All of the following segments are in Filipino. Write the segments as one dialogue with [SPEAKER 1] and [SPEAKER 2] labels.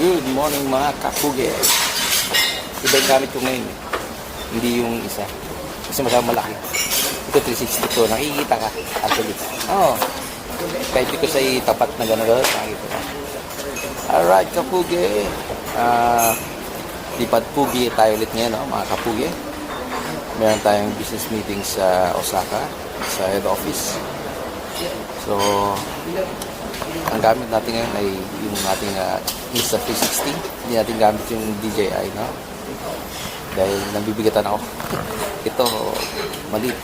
[SPEAKER 1] Good morning mga kapugi. Iba yung gamit ko ngayon. Hindi yung isa. Kasi masyadong malaki. Ito 360 ko. Nakikita ka. Actually. Oo. Kahit di ko sa tapat na gano'n. Nakikita ka. Alright kapugi. Lipad pugi tayo ulit ngayon mga kapugi. Meron tayong business meeting sa Osaka. Sa head office. So, ang gamit natin ngayon ay yung ating Insta360. Hindi natin gamit yung DJI, no? Dahil nabibigatan ako. Ito, maliit.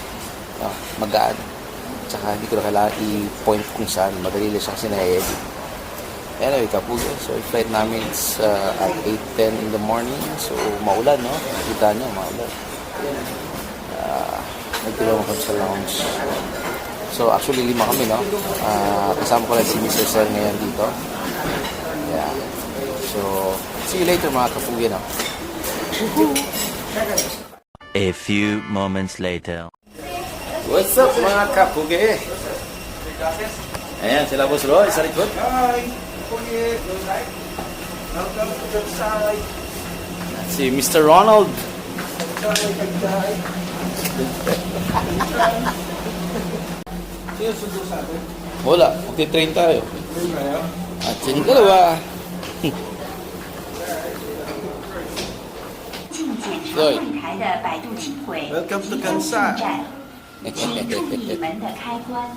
[SPEAKER 1] Magaan. Tsaka hindi ko na kailangan i-point kung saan. Madali lang siya kasi na-edit. Anyway, kapugi. So, yung flight namin is at 8:10 in the morning. So, maulan, no? Kita nyo, maulan. Nagtulungan kami sa lounge. So, actually, 5 kami, no? Kasama ko lang si Mr. Sir ngayon dito. Yeah. So, see you later, mga kapugi, no?
[SPEAKER 2] A few moments later.
[SPEAKER 1] What's up, mga kapugi? Ayan, sila Boss Roy, sa likod.
[SPEAKER 3] Hi, kapugi. Welcome to the side.
[SPEAKER 1] Si Mr. Ronald.
[SPEAKER 3] Sino sundo sa atin?
[SPEAKER 1] Wala, magti-train tayo.
[SPEAKER 3] Ayun na yun.
[SPEAKER 1] At yung dalawa.
[SPEAKER 4] 进检查柜台的摆渡轻轨
[SPEAKER 3] Welcome to
[SPEAKER 4] 即将进
[SPEAKER 3] Kansai.
[SPEAKER 4] 站，请注意门的开关。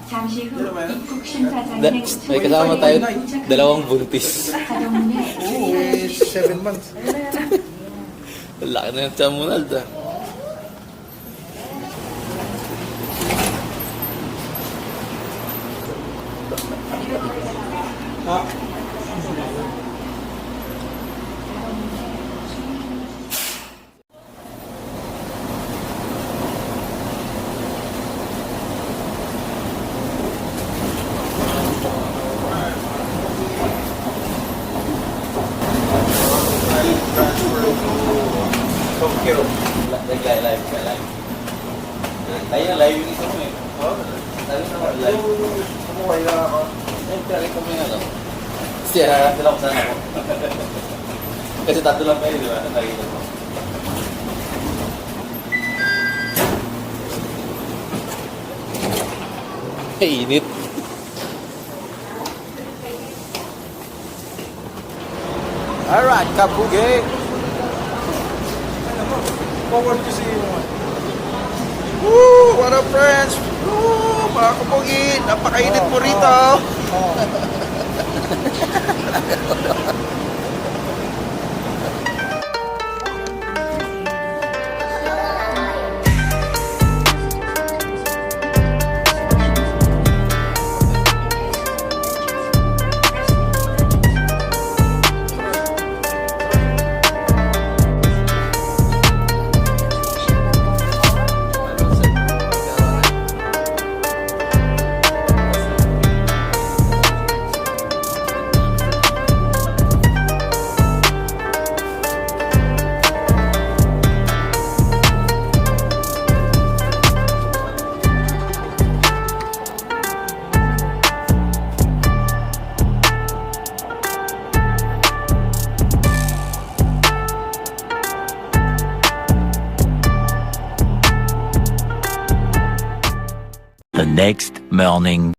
[SPEAKER 4] 잠시 후 입국 심사장의
[SPEAKER 1] May kasama tayo, dalawang buntis.
[SPEAKER 3] Oo, 7 months.
[SPEAKER 1] Laki na yung tiyan mo, Ronald,
[SPEAKER 3] Ha?
[SPEAKER 1] Tokyo. Live. Tayo na live yung isa mo eh. Tayo na live.
[SPEAKER 3] Kumuhay na ako.
[SPEAKER 1] Kaya ko mo yung ano. Siya, sila ko sana ako. Kasi tatlo lang kayo, di ba? Nakikita mo. Init. Alright, kapugi.
[SPEAKER 3] Forward to see you. Woo! What up, friends? Woo! Mga kapugi, napakainit po rito.
[SPEAKER 2] The next morning.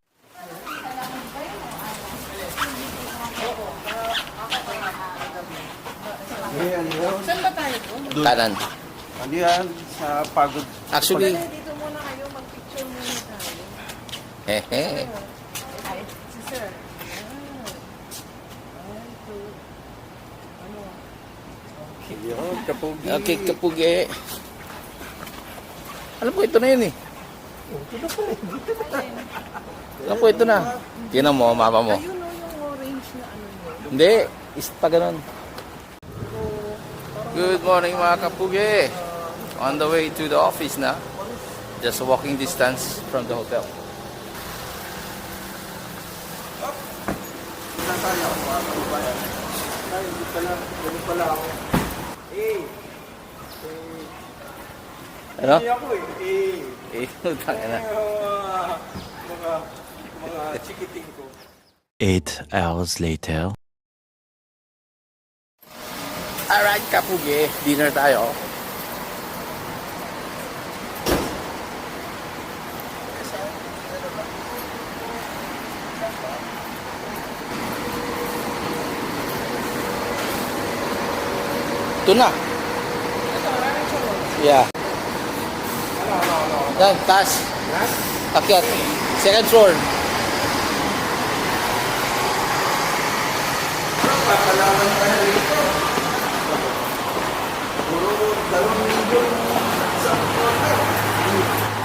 [SPEAKER 3] Ayan, yun.
[SPEAKER 1] Kanan.
[SPEAKER 3] Ano yan? Sa pagod.
[SPEAKER 1] Actually,
[SPEAKER 5] Dito muna kayo, mag-picture muna tayo.
[SPEAKER 1] hehe.
[SPEAKER 5] Ay, si sir.
[SPEAKER 3] Yun, kapugi.
[SPEAKER 1] Okay, kapugi. Alam ko, ito na yun eh. Alam ko, ito na. Tinan mo, mama mo.
[SPEAKER 5] Ayun o, yung orange na ano yun.
[SPEAKER 1] Hindi, is pa ganun. Good morning mga kapugi. On the way to the office na. Just a walking distance from the hotel.
[SPEAKER 3] Nasaya ako mga kababayan. Ay, hindi pala. Ganun pala ako.
[SPEAKER 1] Ano?
[SPEAKER 3] Hindi ako eh.
[SPEAKER 1] Utang na.
[SPEAKER 3] Mga chikiting ko.
[SPEAKER 2] 8 hours later.
[SPEAKER 1] Alright, kapugi. Dinner tayo. Ito na. Yeah. Yan, taas. Akyat. Second floor.
[SPEAKER 3] Papalaman pa na rito. Puro 2,000,000 sa quarter.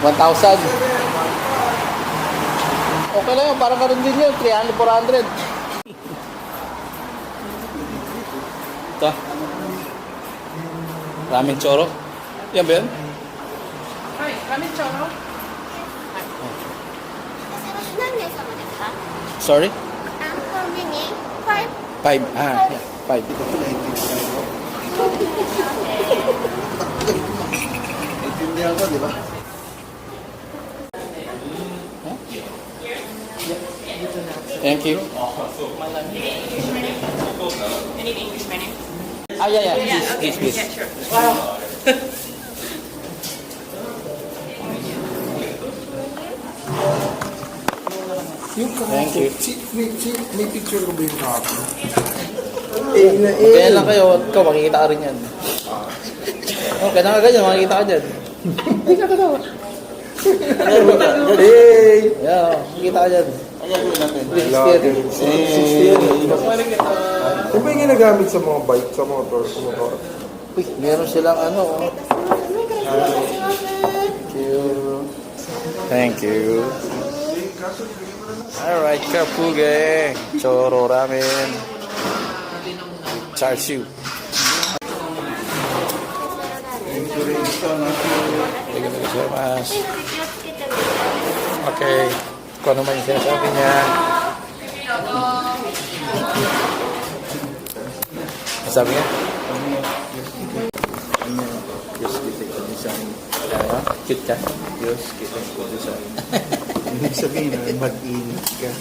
[SPEAKER 1] 1,000. Okay lang yun. Parang karoon din yun. 300, 400. Ito. Ramen choro. Yan ba yun?
[SPEAKER 5] Ay, ramen choro?
[SPEAKER 6] 何名様ですか？
[SPEAKER 1] Sorry?
[SPEAKER 6] コンビニ5
[SPEAKER 1] 5. Ah, yeah. 5.
[SPEAKER 3] Intindihan ko, di ba?
[SPEAKER 1] Thank you. Ah, yeah, yeah. Please. Thank you.
[SPEAKER 3] May picture ko ba yung kapon?
[SPEAKER 1] Kaya lang kayo, ikaw makikita ka rin yan. Oh, kaya nga ganyan, makikita ka dyan. Hindi ka katawa.
[SPEAKER 3] Hey!
[SPEAKER 1] Yeah, makikita ka dyan.
[SPEAKER 3] Vlogger. 60. Ano ba yung ginagamit sa mga bike, sa motor?
[SPEAKER 1] Uy, meron silang ano. Oh. Thank you. Alright, kapuge. Choro ramen. Char siu. Thank you so much. Okay. Kung ano man yung sinasabi niya. Ano sabi niya?
[SPEAKER 3] Diyos kita ko design.
[SPEAKER 1] Ano? Cute ka?
[SPEAKER 3] Diyos kita ko design. Ibig sabihin na mag-init ka.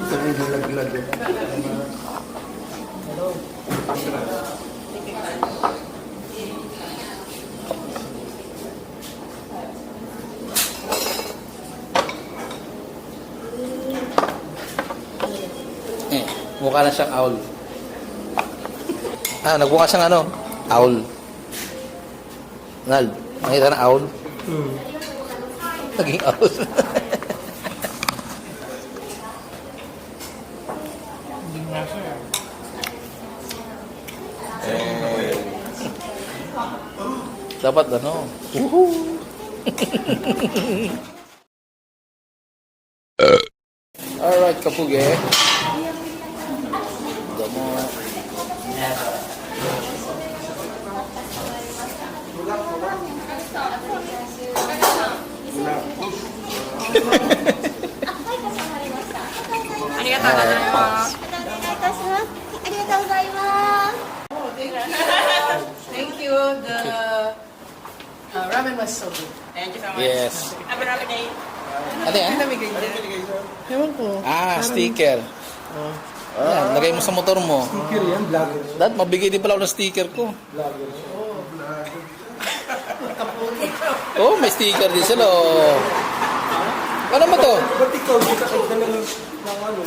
[SPEAKER 3] Sabihin na laglag.
[SPEAKER 1] Mukha na siyang owl. Nagmukha siyang ano? Owl. Nal, nakita na owl? Naging owl. Dapat ano? Alright, kapuge. Damo.
[SPEAKER 5] Thank you. The ramen was so good. Thank you so much.
[SPEAKER 1] Yes.
[SPEAKER 5] Have a ramen day.
[SPEAKER 1] Ano yan?
[SPEAKER 5] Namigay niya. Ewan ko.
[SPEAKER 1] Sticker. Yan, lagay mo sa motor mo.
[SPEAKER 3] Sticker yan, vlogger.
[SPEAKER 1] Dahil mabigay din pala ako ng sticker ko. Oh, may sticker din sila. Oh. Ano ba to?
[SPEAKER 3] Ba't ikaw, di ka kagdala ng ano?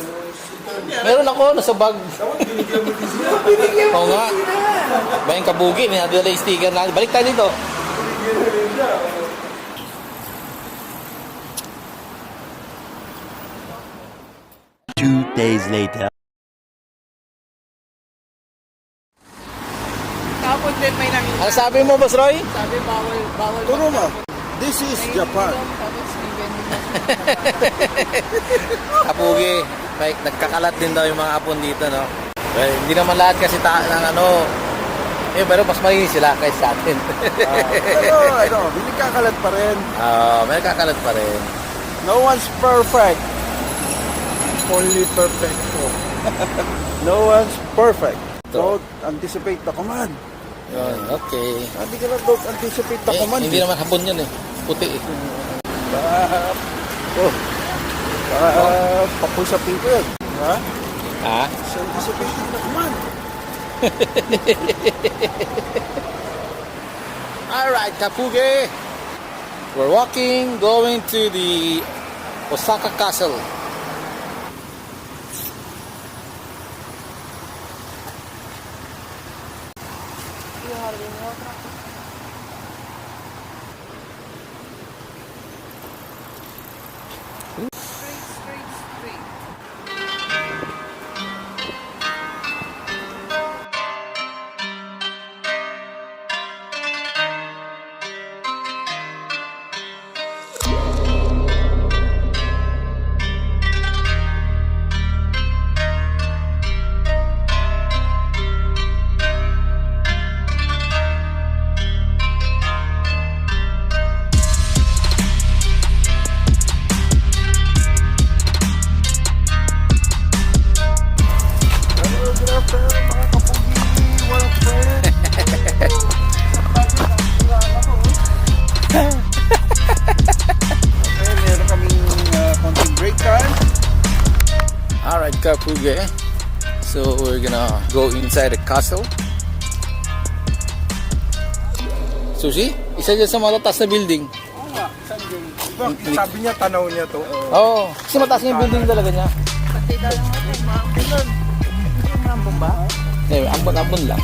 [SPEAKER 1] Meron ako, nasa bag. Oo nga. Ba yung kabugi, may nadala yung sticker na. Balik tayo dito.
[SPEAKER 2] Two days later.
[SPEAKER 5] Tapos din may nakita.
[SPEAKER 1] Ano sabi mo, Boss Roy?
[SPEAKER 5] Sabi bawal.
[SPEAKER 3] Turo mo, this is Japan.
[SPEAKER 5] Tapos even
[SPEAKER 1] Kapugi. May, nagkakalat din daw yung mga apon dito, no? Well, hindi naman lahat kasi ng ano. Pero mas malinis sila kaysa sa atin.
[SPEAKER 3] Pero, hindi kakalat pa rin.
[SPEAKER 1] May kakalat pa rin.
[SPEAKER 3] No one's perfect. Only perfect. No one's perfect. Don't anticipate the command.
[SPEAKER 1] Yun, okay.
[SPEAKER 3] Hindi ka lang don't anticipate the command.
[SPEAKER 1] Hindi naman hapon yun eh. Puti eh.
[SPEAKER 3] Papusapi ko yun. Ha?
[SPEAKER 1] Ha?
[SPEAKER 3] So, anticipating na naman.
[SPEAKER 1] Alright, Kapuge. We're walking, going to the Osaka Castle.
[SPEAKER 3] Hello, good afternoon mga kapugi. What up, friend? Okay, meron kaming konting break time.
[SPEAKER 1] Alright, Kapuge. So we're gonna go inside the castle. Sushi? Isa dyan sa matataas na building.
[SPEAKER 3] Oo nga, Sunday. Diba, sabi niya, tanaw niya to.
[SPEAKER 1] Oo, kasi mataas na yung building talaga niya. Eh, ambon lang.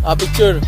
[SPEAKER 1] Ah, picture.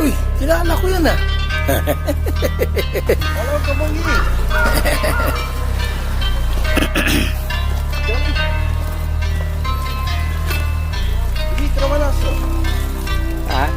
[SPEAKER 1] Uy, kilala ko yan ah.
[SPEAKER 3] Hello, kapugi. Hindi ka naman aso.
[SPEAKER 1] Ha?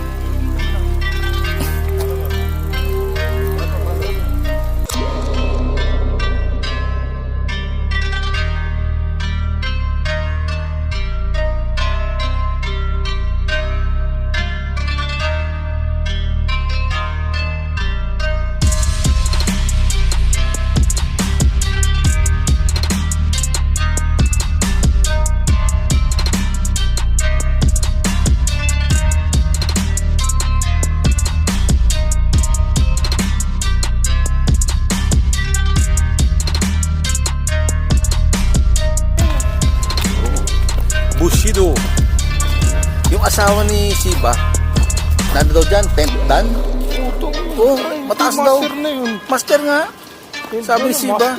[SPEAKER 1] Bushido. Yung asawa ni Shiba, nando daw dyan, 10th dan. Oo, mataas daw.
[SPEAKER 3] Master na yun.
[SPEAKER 1] Master nga. Sabi ni Shiba.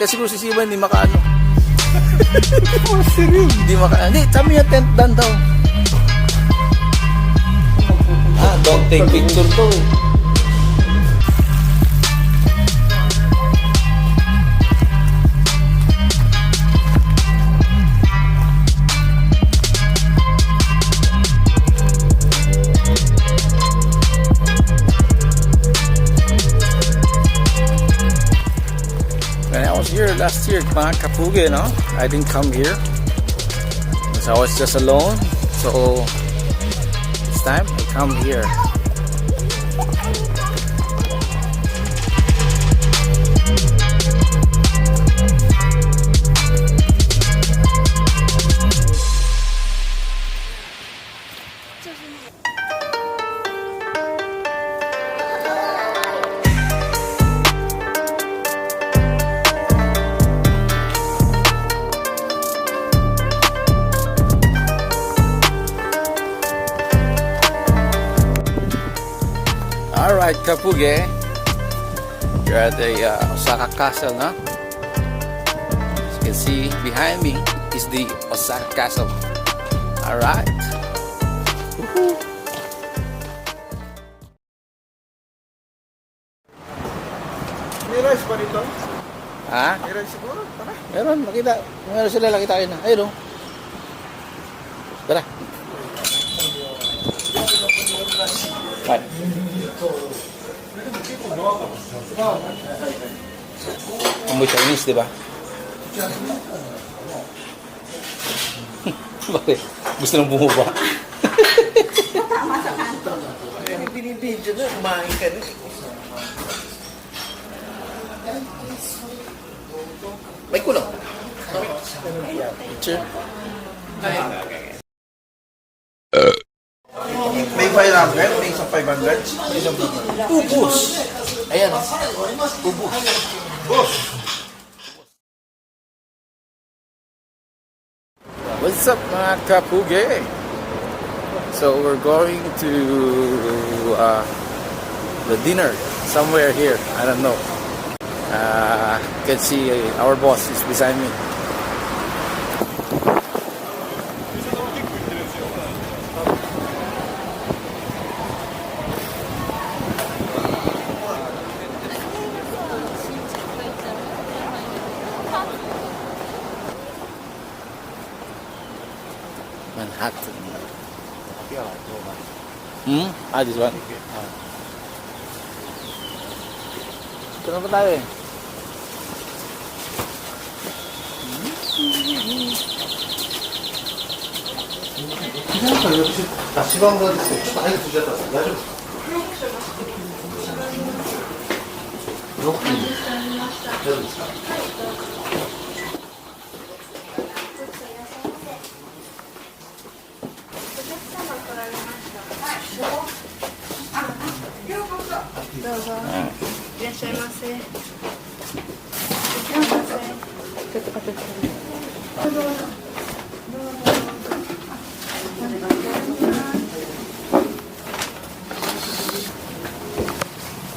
[SPEAKER 1] Kaya siguro si Shiba hindi makaano.
[SPEAKER 3] Master yun.
[SPEAKER 1] Hindi makaano. Hindi, sabi niya 10th dan daw. Ah, don't take picture to eh. When I was here last year, mga Kapuge, no? I didn't come here. So I was just alone. So this time I come here. Alright, Kapuge. You're at the Osaka Castle, no? As you can see behind me is the Osaka Castle. Alright.
[SPEAKER 3] May rice ba rito?
[SPEAKER 1] Ha?
[SPEAKER 3] May rice siguro? Tara.
[SPEAKER 1] Meron, makita. Meron sila, nakita kayo na. Ayun, oh. Tara. Right. Amoy Chinese, di ba? Bakit? Gusto nang bumaba?
[SPEAKER 5] Binibidyo na, kumain ka na.
[SPEAKER 1] May kulang. Picture.
[SPEAKER 3] May 500, may isang 500, may isang 500.
[SPEAKER 1] Ubus. Ayan. Ubus. What's up mga kapuge? So we're going to the dinner somewhere here. I don't know. You can see our boss is beside me. Manhattan. This one. Ito na ba tayo eh?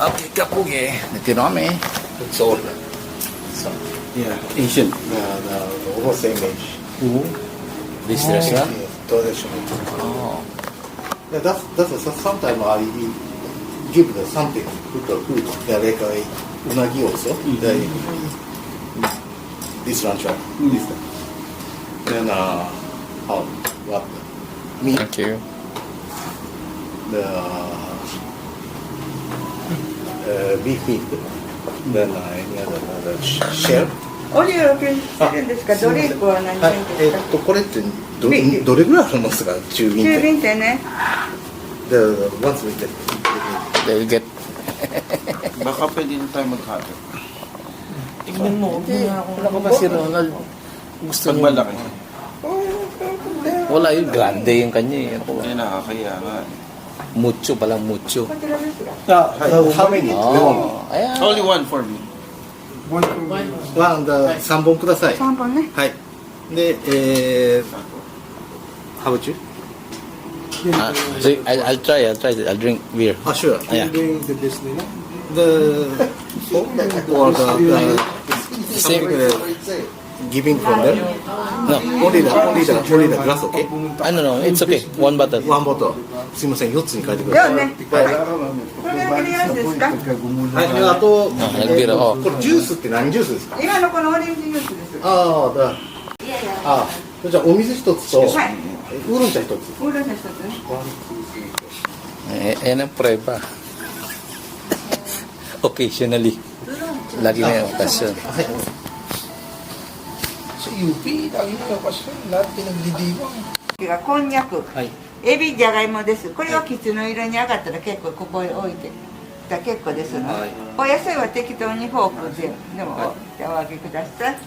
[SPEAKER 1] Okay, kapuge. Nagtino kami. Seoul.
[SPEAKER 7] Yeah,
[SPEAKER 1] Asian.
[SPEAKER 7] almost same age.
[SPEAKER 1] This restaurant?
[SPEAKER 7] Yeah, traditional.
[SPEAKER 1] Oh.
[SPEAKER 7] Yeah, sometimes I give the something with the food. Yeah, like unagi also. This lunch, this. Then what? Meat,
[SPEAKER 1] Thank you.
[SPEAKER 7] the beef meat. Then any other shell.
[SPEAKER 8] オリオを検出してるんですか、ドリンクは何
[SPEAKER 7] はい
[SPEAKER 8] 点ですか、
[SPEAKER 7] これってどれぐらいありますか、中瓶
[SPEAKER 8] 中
[SPEAKER 7] って。
[SPEAKER 8] 瓶ってね、
[SPEAKER 7] Once we get
[SPEAKER 1] They'll get...
[SPEAKER 3] Baka pwede na tayo mag-hati.
[SPEAKER 5] Tignan mo,
[SPEAKER 1] Wala ko ba si Ronald? Gusto
[SPEAKER 3] Pag
[SPEAKER 1] niya.
[SPEAKER 3] malaki.
[SPEAKER 1] Wala yun. Grande yung kanya eh. Ako,
[SPEAKER 3] Ay, nakakaya nga.
[SPEAKER 1] mucho palang mucho.
[SPEAKER 8] こちらですが、
[SPEAKER 7] How many?
[SPEAKER 1] Oh. Ayan.
[SPEAKER 3] Only one for me.
[SPEAKER 7] 3本ください。
[SPEAKER 8] 3本ね。
[SPEAKER 7] はい。で、How about you?
[SPEAKER 1] So I'll try. I'll drink beer.
[SPEAKER 7] Sure.
[SPEAKER 1] Yeah.
[SPEAKER 7] The or the
[SPEAKER 1] Same.
[SPEAKER 7] giving from them.
[SPEAKER 1] No.
[SPEAKER 7] Only the glass, okay?
[SPEAKER 1] No. It's okay. One bottle.
[SPEAKER 7] One bottle. すみません、4つに書いてください。
[SPEAKER 8] 4ね。これだけでよろしいですか、
[SPEAKER 7] はい。であと、
[SPEAKER 1] nagbiera ako.
[SPEAKER 7] これジュースって何ジュースですか？
[SPEAKER 8] 今のこのオレンジジュースです。
[SPEAKER 7] じゃあお水一つと、
[SPEAKER 8] はい。
[SPEAKER 7] ウーロン茶一つ。
[SPEAKER 8] ウーロン茶一つね。
[SPEAKER 1] Ayan ang prueba. Occasionally. Lagi na yung okasyon.
[SPEAKER 3] Sa UP, lagi na kasi lahat pinagdidiwang.
[SPEAKER 8] こんにゃく、
[SPEAKER 7] はい。
[SPEAKER 8] エビ、じゃがいもです。これはきつの色に上がったら結構ここへ置いてたら結構ですので、
[SPEAKER 7] はい
[SPEAKER 8] お野菜は適当にフォークでもお分けください。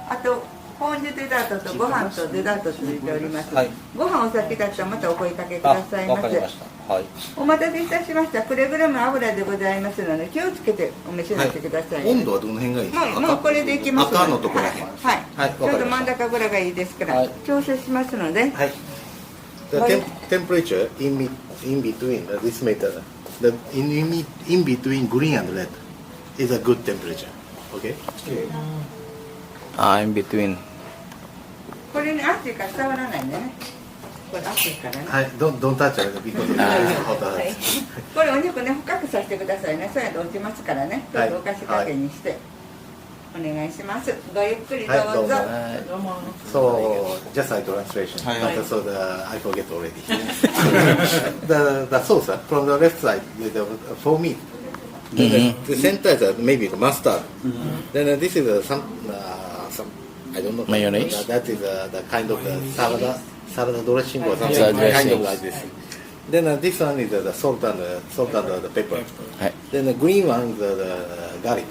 [SPEAKER 8] あとポン酢デザートとご飯とデザート続いております、
[SPEAKER 7] はい
[SPEAKER 8] ご飯お先だったらまたお声かけくださいませ。
[SPEAKER 1] はい。
[SPEAKER 8] お待たせいたしました。くれぐれも油でございますので気をつけてお召し上がりください、
[SPEAKER 7] 温度はどの辺がいいですか？
[SPEAKER 8] もうこれでいきます
[SPEAKER 7] 赤のところへん。
[SPEAKER 8] はい、
[SPEAKER 7] はい
[SPEAKER 8] ちょうど真ん中ぐらいがいいですから、
[SPEAKER 1] はい
[SPEAKER 8] 調整しますので、
[SPEAKER 7] はい。The temperature in between this meter, in between green and red is a good temperature. Okay.
[SPEAKER 1] In between.
[SPEAKER 8] これね熱いから触らないんでね。これ熱いからね。
[SPEAKER 7] はい。Don't touch it because it is hot.
[SPEAKER 8] はい、これお肉ね深くさせてくださいね。そうやって落ちますからね。ちょっとお菓子かけにして。お願いします。ごゆっくりど
[SPEAKER 7] はい、どうも。
[SPEAKER 8] うぞ。
[SPEAKER 7] So, just like translation.
[SPEAKER 3] Hi.
[SPEAKER 7] But so I forget already. The sauce from the left side, for me, the center is maybe the mustard. Then this is some, I don't know.
[SPEAKER 1] Mayonnaise?
[SPEAKER 7] That is the kind of the salad dressing or something.
[SPEAKER 1] Salad
[SPEAKER 7] Kind
[SPEAKER 1] dressing.
[SPEAKER 7] of like this. Then this one is the salt and the pepper.
[SPEAKER 1] はい
[SPEAKER 7] Then the green one is the garlic.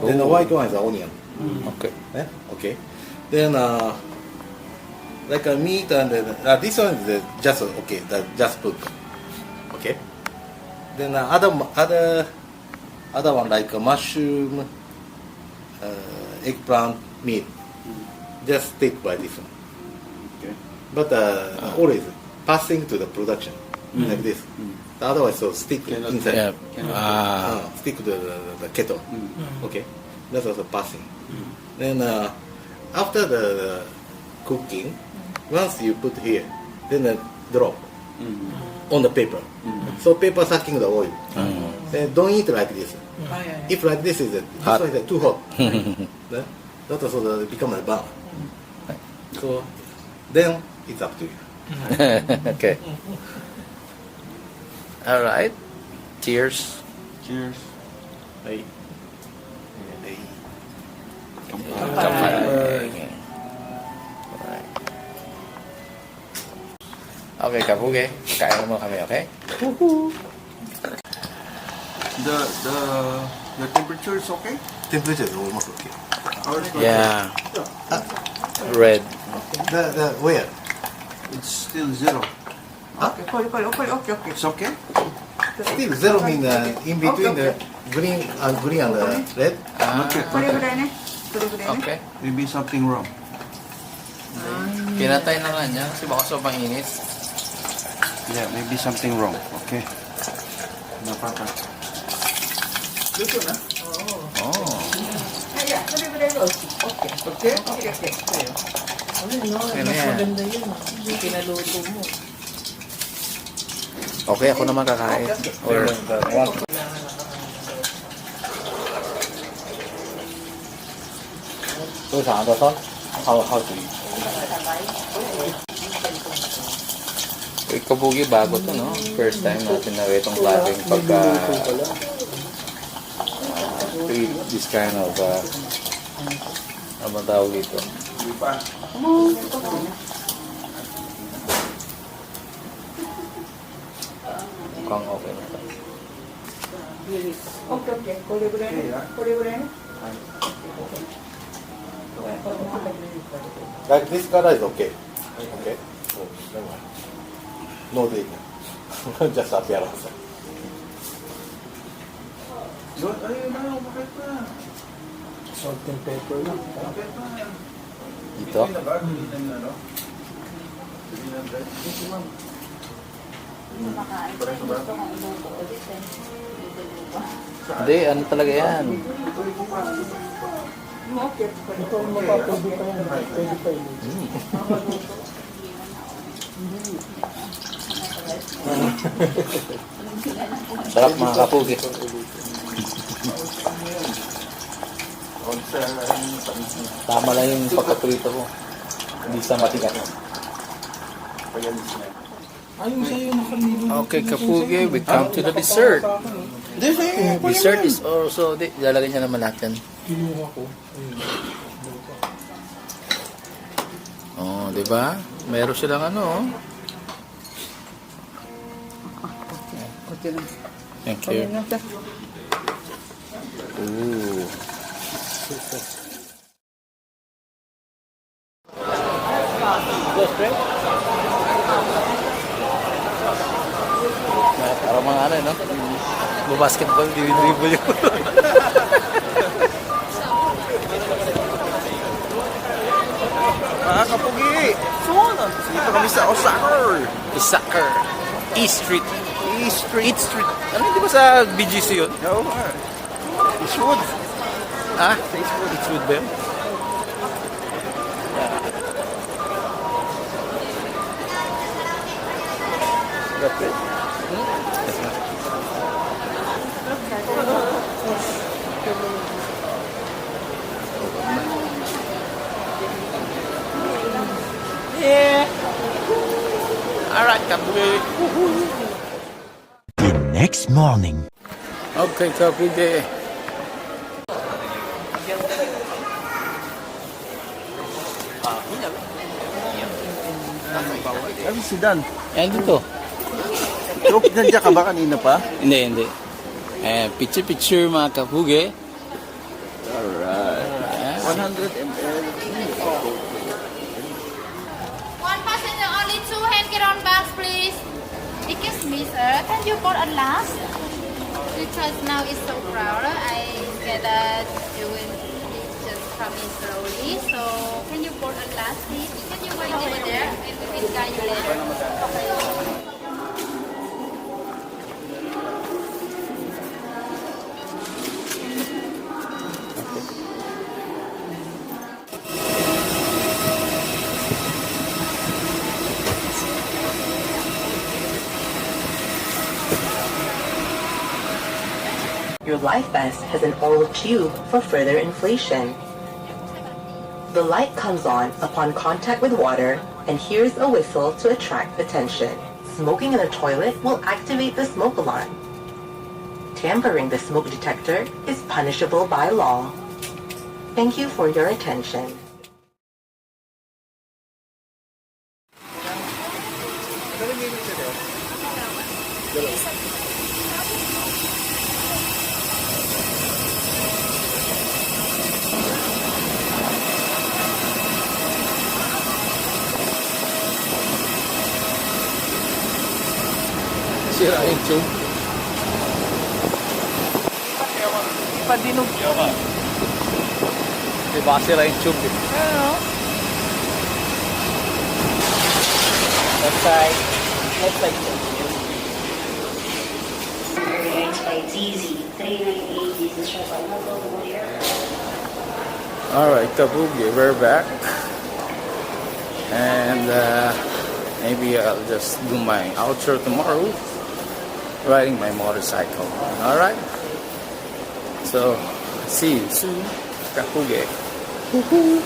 [SPEAKER 7] Then the white one is the onion.
[SPEAKER 1] Okay.
[SPEAKER 7] Okay. Then like a meat and this one is just okay. Just put. Okay. Then other one like a mushroom, eggplant, meat. Just stick by this one.
[SPEAKER 3] Okay.
[SPEAKER 7] But always passing to the production like this. Otherwise, so stick inside.
[SPEAKER 1] Yeah.
[SPEAKER 7] Stick to the kettle. Okay, that's also passing. Then after the cooking, once you put here, then drop on the paper. So paper sucking the oil. Then don't eat like this. If like this is
[SPEAKER 1] Hot.
[SPEAKER 7] this one is too hot. Then that also become a burn. So then it's up to you.
[SPEAKER 1] Okay. All right. Cheers.
[SPEAKER 3] Cheers.
[SPEAKER 7] Hey.
[SPEAKER 1] Alright. Okay, kapugi. Kain mo kami, okay?
[SPEAKER 3] The temperature is okay?
[SPEAKER 7] Temperature is almost okay.
[SPEAKER 1] Yeah. Red.
[SPEAKER 7] The where?
[SPEAKER 3] It's still 0.
[SPEAKER 8] これ、オッケー、オッケー。
[SPEAKER 3] It's okay?
[SPEAKER 7] Still zero mean in between the green and red.
[SPEAKER 3] Okay.
[SPEAKER 8] これぐらいね。これぐらいね。
[SPEAKER 1] Okay.
[SPEAKER 3] Maybe something wrong.
[SPEAKER 1] Pinatay na nga niya kasi baka sobrang init.
[SPEAKER 3] Yeah, maybe something wrong. Okay. No problem.
[SPEAKER 1] Oh.
[SPEAKER 8] いや、それぐらいがオッケー。オッケー。オッケー。オッケー。
[SPEAKER 1] Ano yan? Okay, ako naman kakain. Or,
[SPEAKER 7] So sa Anderson, how to eat?
[SPEAKER 1] kabugi bago to, no? First time natin na itong klaseng pagka eat this kind of ano bang tawag dito? Mukhang okay na to.
[SPEAKER 8] オッケー、オッケー。これぐらいね。これぐらいね。
[SPEAKER 7] Like this color is okay. Okay. So, never mind. No danger. Just appearance.
[SPEAKER 3] Salt and pepper lang.
[SPEAKER 1] Ito? Hindi, ano talaga yan? Sarap mga kapugi. Tama lang yung pagkaprito ko. Hindi sa matigas. Okay, kapugi, we come to the dessert. Dessert is also, lalagay niya naman natin. Oh, di ba? Meron silang ano, oh. Thank you. Ooh. Parang mga ano, no? Basketball, dribble yun.
[SPEAKER 3] Mga kapugi! Dito kami sa Osaka!
[SPEAKER 1] Osaka. East Street.
[SPEAKER 3] East Street.
[SPEAKER 1] East Street. Ano, di ba sa BGC yun?
[SPEAKER 3] Oo nga. Eastwood.
[SPEAKER 1] Ah, sa Eastwood. Eastwood ba yun? That's it. Yeah. Alright, Kapugi.
[SPEAKER 2] The next morning.
[SPEAKER 1] Okay, Kapugi.
[SPEAKER 3] Ano si Dan?
[SPEAKER 1] Yan dito.
[SPEAKER 3] So, nandiyan ka ba kanina pa?
[SPEAKER 1] Hindi. Picture mga Kapugi.
[SPEAKER 3] Alright. 100 ml.
[SPEAKER 6] One passenger, only 2 hand-carry bags, please. Excuse me, sir. Can you board at last? Because now it's so crowded. I get that you will just come in slowly. So, can you board at last, please? Can you wait over there and we will guide you later?
[SPEAKER 9] Your life vest has an oil tube for further inflation. The light comes on upon contact with water and hears a whistle to attract attention. Smoking in a toilet will activate the smoke alarm. Tampering the smoke detector is punishable by law. Thank you for your attention.
[SPEAKER 1] Sira yung tube. Padinog. Diba sira yung tube eh. Left side. Left side. Alright, Kabugi, we're back. And maybe I'll just do my outro tomorrow. Riding my motorcycle. Alright? So, see you soon. Kapuge. Woohoo!